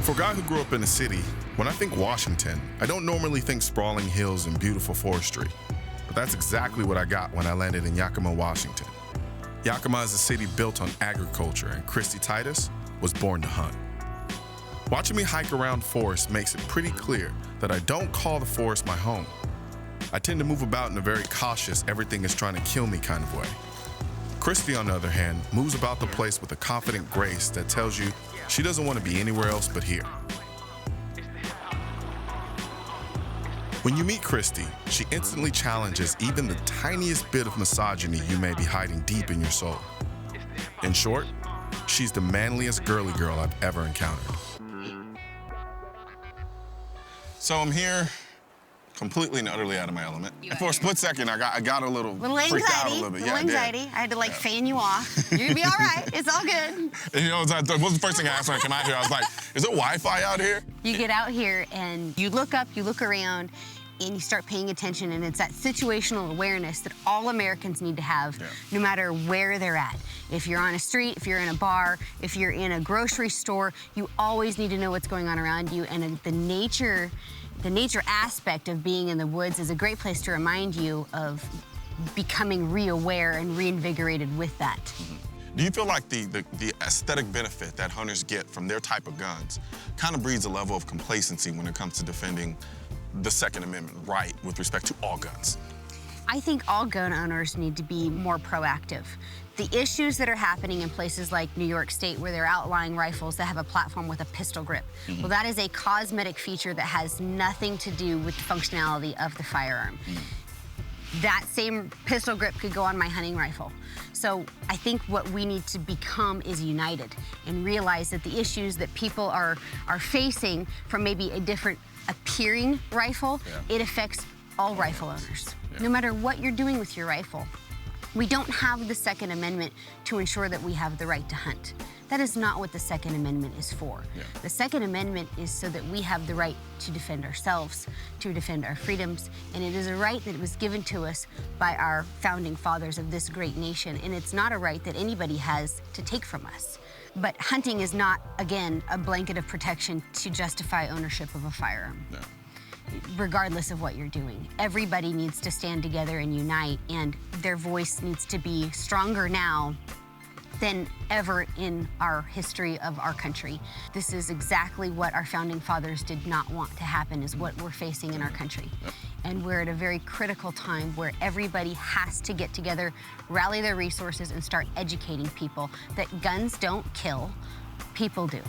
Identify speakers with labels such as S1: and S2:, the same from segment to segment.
S1: For a guy who grew up in a city, when I think Washington, I don't normally think sprawling hills and beautiful forestry. But that's exactly what I got when I landed in Yakima, Washington. Yakima is a city built on agriculture, and Christy Titus was born to hunt. Watching me hike around forest makes it pretty clear that I don't call the forest my home. I tend to move about in a very cautious, everything is trying to kill me kind of way. Christy, on the other hand, moves about the place with a confident grace that tells you she doesn't want to be anywhere else but here. When you meet Christy, she instantly challenges even the tiniest bit of misogyny you may be hiding deep in your soul. In short, she's the manliest girly girl I've ever encountered. So I'm here, completely and utterly out of my element. And for a split second, I got a little freaked out a little bit.
S2: Little anxiety. I had to fan you off. You're gonna be all right. It's all good.
S1: And you know, what was the first thing I asked when I came out here? I was like, is it Wi-Fi out here?
S2: You get out here and you look up, you look around, and you start paying attention, and it's that situational awareness that all Americans need to have, no matter where they're at. If you're on a street, if you're in a bar, if you're in a grocery store, you always need to know what's going on around you, and the nature aspect of being in the woods is a great place to remind you of becoming re-aware and reinvigorated with that.
S1: Do you feel like the aesthetic benefit that hunters get from their type of guns kind of breeds a level of complacency when it comes to defending the Second Amendment right with respect to all guns?
S2: I think all gun owners need to be more proactive. The issues that are happening in places like New York State, where they're outlawing rifles that have a platform with a pistol grip, well, that is a cosmetic feature that has nothing to do with the functionality of the firearm. That same pistol grip could go on my hunting rifle. So I think what we need to become is united and realize that the issues that people are facing from maybe a different appearing rifle, it affects all rifle owners, no matter what you're doing with your rifle. We don't have the Second Amendment to ensure that we have the right to hunt. That is not what the Second Amendment is for. The Second Amendment is so that we have the right to defend ourselves, to defend our freedoms, and it is a right that was given to us by our founding fathers of this great nation, and it's not a right that anybody has to take from us. But hunting is not, again, a blanket of protection to justify ownership of a firearm. Regardless of what you're doing. Everybody needs to stand together and unite, and their voice needs to be stronger now than ever in our history of our country. This is exactly what our founding fathers did not want to happen, is what we're facing in our country. And we're at a very critical time where everybody has to get together, rally their resources, and start educating people that guns don't kill, people do.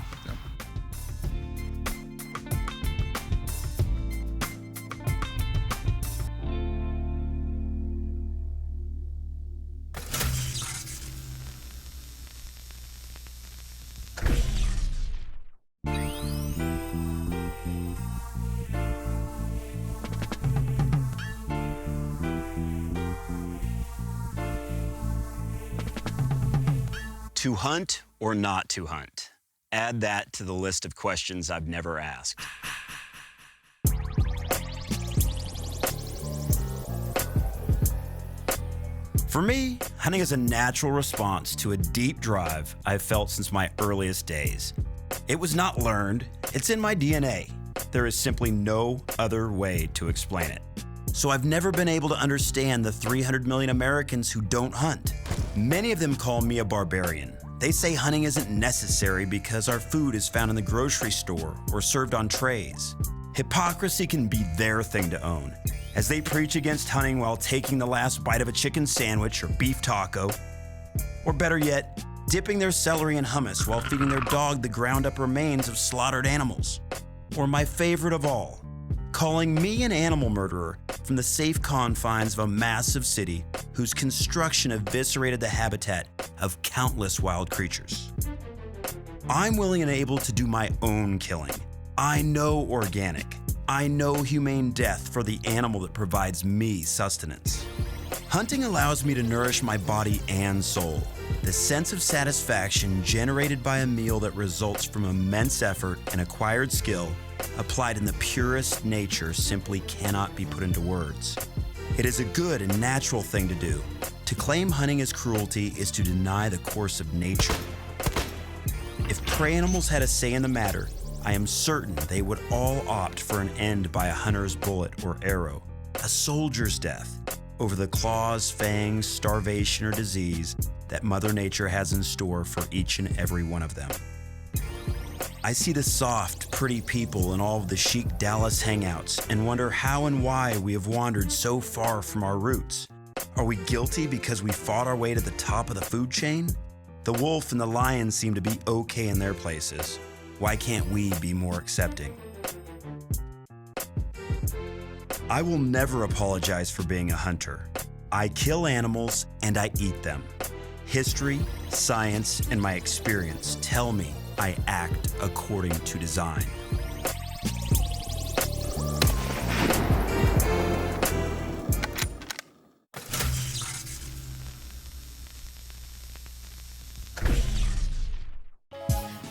S3: To hunt or not to hunt? Add that to the list of questions I've never asked. For me, hunting is a natural response to a deep drive I've felt since my earliest days. It was not learned, it's in my DNA. There is simply no other way to explain it. So I've never been able to understand the 300 million Americans who don't hunt. Many of them call me a barbarian. They say hunting isn't necessary because our food is found in the grocery store or served on trays. Hypocrisy can be their thing to own, as they preach against hunting while taking the last bite of a chicken sandwich or beef taco. Or better yet, dipping their celery in hummus while feeding their dog the ground-up remains of slaughtered animals. Or my favorite of all, calling me an animal murderer from the safe confines of a massive city whose construction eviscerated the habitat of countless wild creatures. I'm willing and able to do my own killing. I know organic. I know humane death for the animal that provides me sustenance. Hunting allows me to nourish my body and soul. The sense of satisfaction generated by a meal that results from immense effort and acquired skill applied in the purest nature simply cannot be put into words. It is a good and natural thing to do. To claim hunting as cruelty is to deny the course of nature. If prey animals had a say in the matter, I am certain they would all opt for an end by a hunter's bullet or arrow, a soldier's death, over the claws, fangs, starvation, or disease that Mother Nature has in store for each and every one of them. I see the soft, pretty people in all of the chic Dallas hangouts and wonder how and why we have wandered so far from our roots. Are we guilty because we fought our way to the top of the food chain? The wolf and the lion seem to be okay in their places. Why can't we be more accepting? I will never apologize for being a hunter. I kill animals and I eat them. History, science, and my experience tell me I act according to design.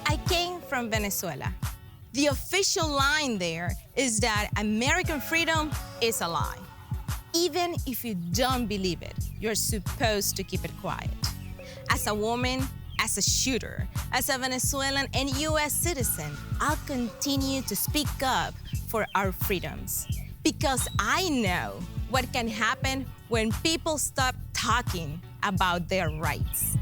S4: I came from Venezuela. The official line there is that American freedom is a lie. Even if you don't believe it, you're supposed to keep it quiet. As a woman, as a shooter, as a Venezuelan and US citizen, I'll continue to speak up for our freedoms. Because I know what can happen when people stop talking about their rights.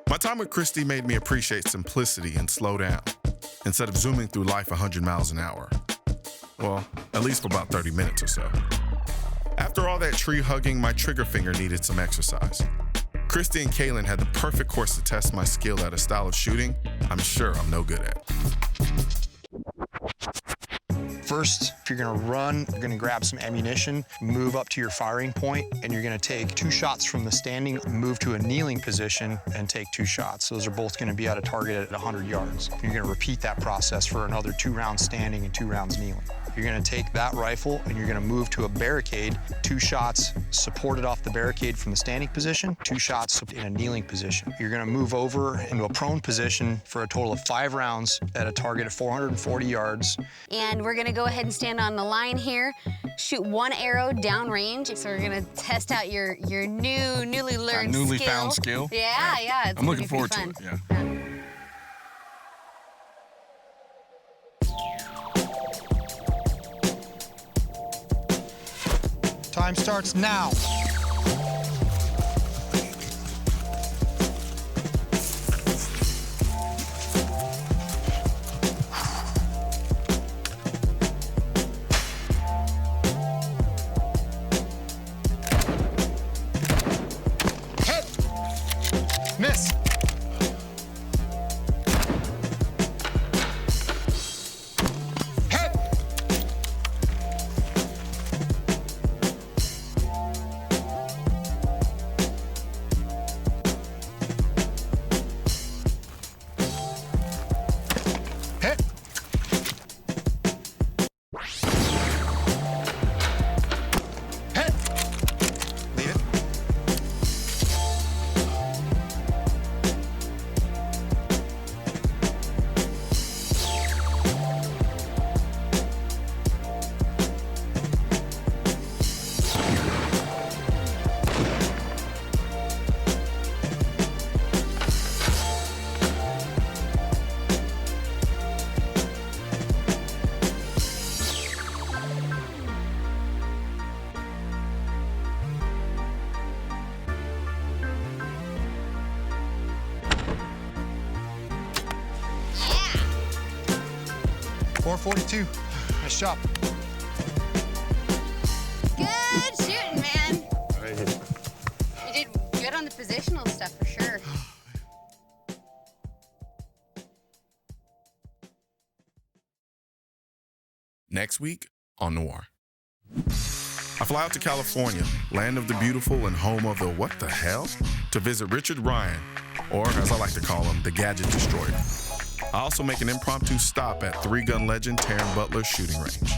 S1: My time with Christy made me appreciate simplicity and slow down, instead of zooming through life 100 miles an hour. Well, at least for about 30 minutes or so. After all that tree hugging, my trigger finger needed some exercise. Christy and Colion had the perfect course to test my skill at a style of shooting I'm sure I'm no good at.
S5: First, if you're gonna run, you're gonna grab some ammunition, move up to your firing point, and you're gonna take 2 shots from the standing, move to a kneeling position, and take 2 shots. Those are both gonna be at a target at 100 yards. You're gonna repeat that process for another 2 rounds standing and 2 rounds kneeling. You're gonna take that rifle and you're gonna move to a barricade, 2 shots supported off the barricade from the standing position, 2 shots in a kneeling position. You're gonna move over into a prone position for a total of 5 rounds at a target of 440 yards.
S2: And we're gonna go ahead and stand on the line here, shoot 1 arrow downrange. So we're gonna test out your newly learned
S6: newly
S2: skill.
S6: found skill.
S2: Yeah.
S6: I'm looking forward to it, yeah.
S5: Time starts now. Hit! Miss! Hit! Hit! Hit! Leave it. Yeah. 442. Nice job.
S2: Good shooting, man. You did good on the positional stuff for sure.
S1: Next week on Noir. I fly out to California, land of the beautiful and home of the what the hell, to visit Richard Ryan, or as I like to call him, the Gadget Destroyer. I also make an impromptu stop at 3-gun legend Taryn Butler's shooting range.